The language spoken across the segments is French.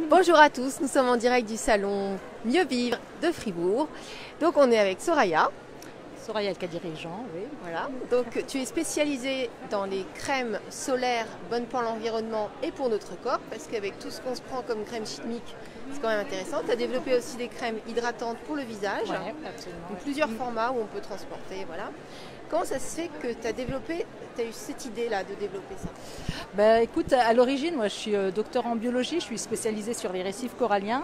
Bonjour à tous, nous sommes en direct du salon Mieux Vivre de Fribourg. Donc on est avec Soraya. Soraya Kadirijan, oui. Voilà. Donc tu es spécialisée dans les crèmes solaires bonnes pour l'environnement et pour notre corps, parce qu'avec tout ce qu'on se prend comme crème chimique, c'est quand même intéressant. Tu as développé aussi des crèmes hydratantes pour le visage. Oui, absolument. Donc, plusieurs formats où on peut transporter, voilà. Comment ça se fait que tu as eu cette idée-là de développer ça? Écoute, à l'origine, moi je suis docteur en biologie, je suis spécialisée sur les récifs coralliens.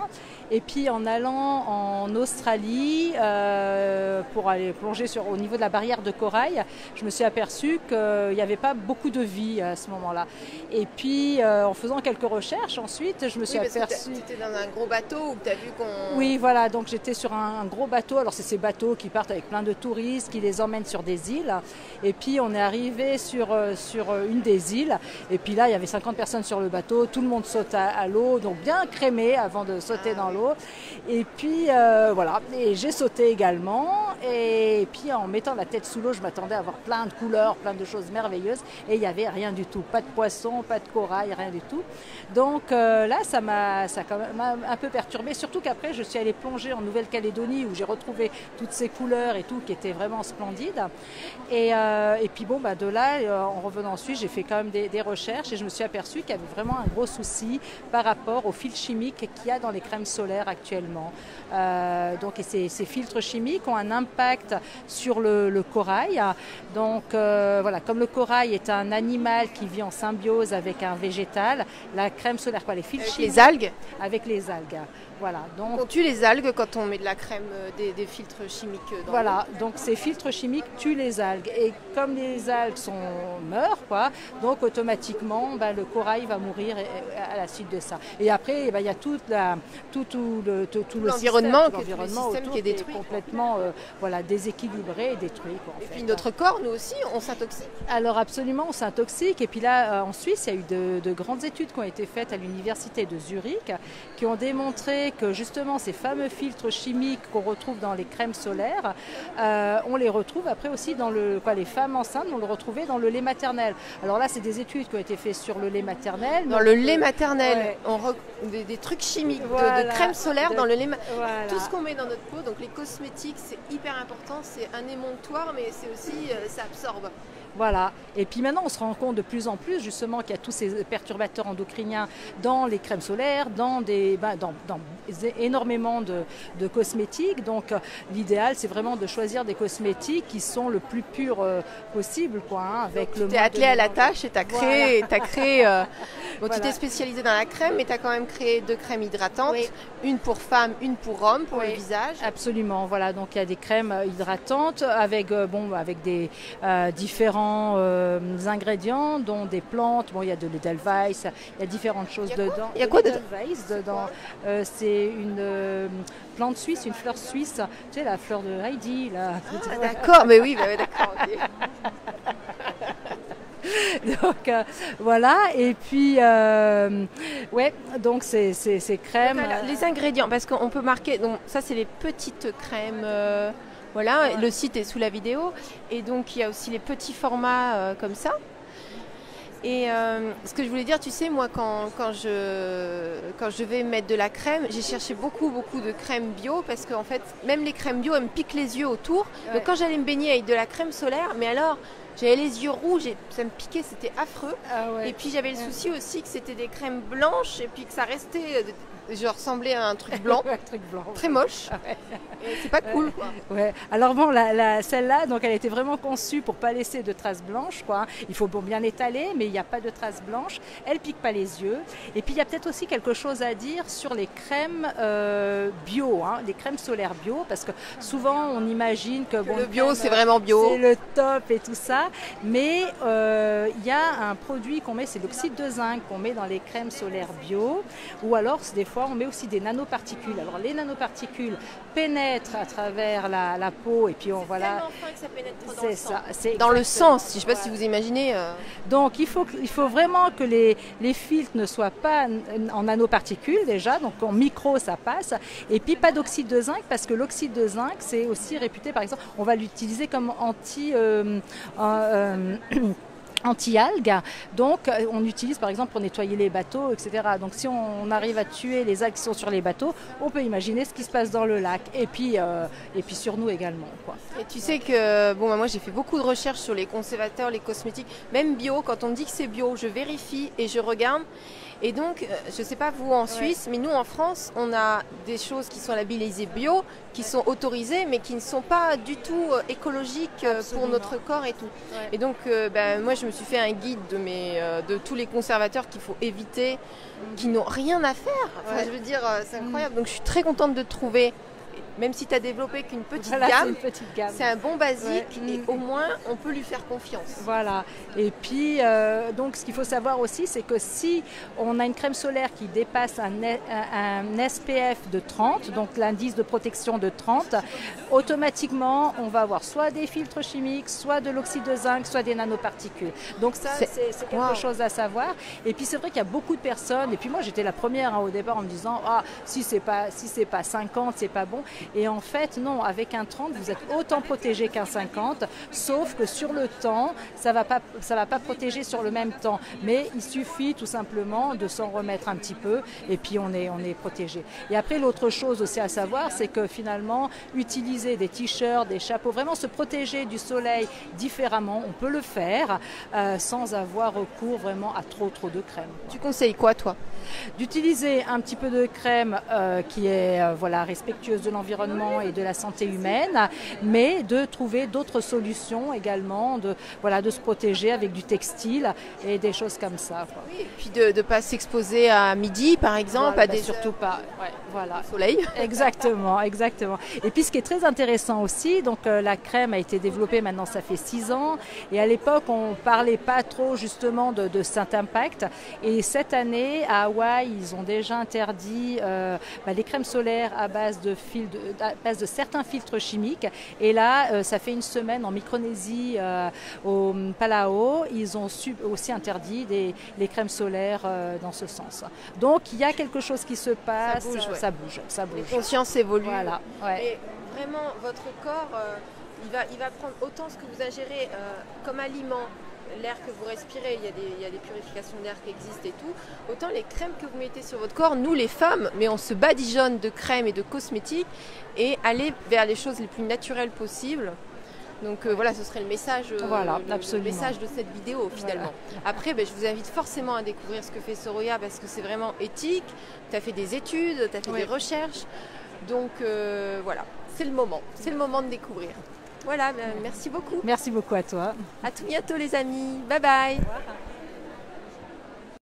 Et puis en allant en Australie pour aller plonger au niveau de la barrière de corail, je me suis aperçue qu'il n'y avait pas beaucoup de vie à ce moment-là. Et puis en faisant quelques recherches ensuite, je me suis aperçue... Tu étais dans un gros bateau où tu as vu qu'on... Oui, voilà, donc j'étais sur un gros bateau. Alors c'est ces bateaux qui partent avec plein de touristes, qui les emmènent sur des îles. Et puis on est arrivé sur une des îles. Et puis là, il y avait 50 personnes sur le bateau. Tout le monde saute à l'eau, donc bien crémé avant de sauter dans l'eau. Et puis voilà, et j'ai sauté également. Et puis en mettant la tête sous l'eau, je m'attendais à avoir plein de couleurs, plein de choses merveilleuses. Et il n'y avait rien du tout. Pas de poissons, pas de corail, rien du tout. Donc là, ça m'a quand même un peu perturbée. Surtout qu'après, je suis allée plonger en Nouvelle-Calédonie où j'ai retrouvé toutes ces couleurs et tout qui était vraiment splendide. Et puis bon, de là, en revenant ensuite, j'ai fait quand même des recherches et je me suis aperçue qu'il y avait vraiment un gros souci par rapport aux filtres chimiques qu'il y a dans les crèmes solaires actuellement. Donc, et ces filtres chimiques ont un impact sur le corail. Donc voilà, comme le corail est un animal qui vit en symbiose avec un végétal, la crème solaire, les filtres chimiques... Les algues? Avec les algues. Voilà, donc, on tue les algues quand on met de la crème, des filtres chimiques dans voilà, donc ces filtres chimiques tuent les algues. Et comme les algues meurent, donc automatiquement, le corail va mourir à la suite de ça. Et après, il y a tout l'environnement autour qui est détruit. Complètement déséquilibré et détruit. Et puis notre corps, nous aussi, on s'intoxique. Alors absolument, on s'intoxique. Et puis là, en Suisse, il y a eu de grandes études qui ont été faites à l'université de Zurich qui ont démontré que justement ces fameux filtres chimiques qu'on retrouve dans les crèmes solaires, on les retrouve après aussi dans les femmes enceintes vont le retrouver dans le lait maternel. Alors là, c'est des études qui ont été faites sur le lait maternel. Dans le lait maternel, des trucs chimiques, de crème solaire dans le lait maternel. Voilà. Tout ce qu'on met dans notre peau, donc les cosmétiques, c'est hyper important, c'est un émonctoire, mais c'est aussi, ça absorbe. Voilà. Et puis maintenant, on se rend compte de plus en plus justement qu'il y a tous ces perturbateurs endocriniens dans les crèmes solaires, dans énormément de cosmétiques. Donc l'idéal, c'est vraiment de choisir des cosmétiques qui sont le plus purs possible. Avec tu t'es attelé à la tâche et tu as créé... Voilà. Tu t'es spécialisé dans la crème, mais tu as quand même créé 2 crèmes hydratantes. Oui. Une pour femmes, une pour hommes, pour le visage. Absolument. Voilà. Donc il y a des crèmes hydratantes avec des différents ingrédients, dont des plantes. Bon, il y a de l'Edelweiss, il y a différentes choses dedans. Il y a quoi dedans? C'est une plante suisse, une fleur suisse. Tu sais, la fleur de Heidi. Là. Ah, d'accord, mais oui, d'accord. Okay. Donc voilà, et puis donc ces crèmes. Donc, les ingrédients, parce qu'on peut marquer, donc ça c'est les petites crèmes. Voilà, le site est sous la vidéo. Et donc, il y a aussi les petits formats comme ça. Et ce que je voulais dire, tu sais, moi, quand je vais mettre de la crème, j'ai cherché beaucoup de crèmes bio parce qu'en fait, même les crèmes bio, elles me piquent les yeux autour. Ouais. Donc, quand j'allais me baigner avec de la crème solaire, mais alors... J'avais les yeux rouges et ça me piquait, c'était affreux. Ah ouais. Et puis j'avais le souci aussi que c'était des crèmes blanches et puis que ça restait... Je ressemblais à un truc blanc, très moche. Ouais. Et c'est pas cool, quoi. Ouais. Alors bon, celle-là, donc elle était vraiment conçue pour pas laisser de traces blanches, Il faut bien étaler, mais il n'y a pas de traces blanches. Elle pique pas les yeux. Et puis il y a peut-être aussi quelque chose à dire sur les crèmes bio, les crèmes solaires bio, parce que souvent on imagine que le bio c'est vraiment bio, c'est le top et tout ça. Mais il y a un produit qu'on met, c'est l'oxyde de zinc qu'on met dans les crèmes solaires bio, ou alors des fois on met aussi des nanoparticules. Alors les nanoparticules pénètrent à travers la peau et puis on voilà. C'est tellement fin que ça pénètre dans le sang. C'est dans le sang, je ne sais pas si vous imaginez. Donc il faut vraiment que les filtres ne soient pas en nanoparticules déjà, donc en micro ça passe. Et puis pas d'oxyde de zinc parce que l'oxyde de zinc c'est aussi réputé, par exemple, on va l'utiliser comme anti-algues. Donc on utilise par exemple pour nettoyer les bateaux, etc. Donc si on arrive à tuer les algues qui sont sur les bateaux, on peut imaginer ce qui se passe dans le lac et puis sur nous également, quoi. Et tu sais que bon, moi j'ai fait beaucoup de recherches sur les conservateurs, les cosmétiques, même bio. Quand on me dit que c'est bio, je vérifie et je regarde. Et donc, je ne sais pas vous en Suisse, mais nous en France, on a des choses qui sont labellisées bio, qui sont autorisées, mais qui ne sont pas du tout écologiques pour notre corps et tout. Ouais. Et donc, moi, je me suis fait un guide de tous les conservateurs qu'il faut éviter, qui n'ont rien à faire. Enfin, je veux dire, c'est incroyable. Donc, je suis très contente de trouver. Même si tu as développé qu'une petite gamme, c'est un bon basique et au moins on peut lui faire confiance. Voilà. Et puis, donc ce qu'il faut savoir aussi, c'est que si on a une crème solaire qui dépasse un SPF de 30, donc l'indice de protection de 30, automatiquement on va avoir soit des filtres chimiques, soit de l'oxyde de zinc, soit des nanoparticules. Donc ça, c'est quelque chose à savoir. Et puis c'est vrai qu'il y a beaucoup de personnes, et puis moi j'étais la première au départ en me disant si c'est pas 50, c'est pas bon. Et en fait, non, avec un 30, vous êtes autant protégé qu'un 50, sauf que sur le temps, ça va pas protéger sur le même temps. Mais il suffit tout simplement de s'en remettre un petit peu et puis on est protégé. Et après, l'autre chose aussi à savoir, c'est que finalement, utiliser des t-shirts, des chapeaux, vraiment se protéger du soleil différemment, on peut le faire sans avoir recours vraiment à trop de crème. Tu conseilles quoi, toi ? D'utiliser un petit peu de crème qui est respectueuse de l'environnement et de la santé humaine, mais de trouver d'autres solutions également, de se protéger avec du textile et des choses comme ça. Quoi. Oui, et puis de ne pas s'exposer à midi, par exemple, surtout pas. Ouais, voilà. Au soleil. Exactement. Et puis ce qui est très intéressant aussi, donc la crème a été développée maintenant, ça fait 6 ans, et à l'époque on parlait pas trop justement de cet impact. Et cette année à Hawaï, ils ont déjà interdit les crèmes solaires à base de certains filtres chimiques. Et là, ça fait une semaine en Micronésie, au Palau, ils ont aussi interdit les crèmes solaires dans ce sens. Donc il y a quelque chose qui se passe, ça bouge. Les consciences évoluent. Voilà. Ouais. Et vraiment, votre corps, il va prendre autant ce que vous ingérez comme aliment. L'air que vous respirez, il y a des purifications d'air qui existent et tout. Autant les crèmes que vous mettez sur votre corps, nous les femmes, mais on se badigeonne de crèmes et de cosmétiques et aller vers les choses les plus naturelles possibles. Donc ce serait le message, le message de cette vidéo finalement. Voilà. Après, je vous invite forcément à découvrir ce que fait Soroya parce que c'est vraiment éthique. Tu as fait des études, tu as fait des recherches. Donc c'est le moment de découvrir. Voilà, merci beaucoup. Merci beaucoup à toi. À tout bientôt les amis. Bye bye.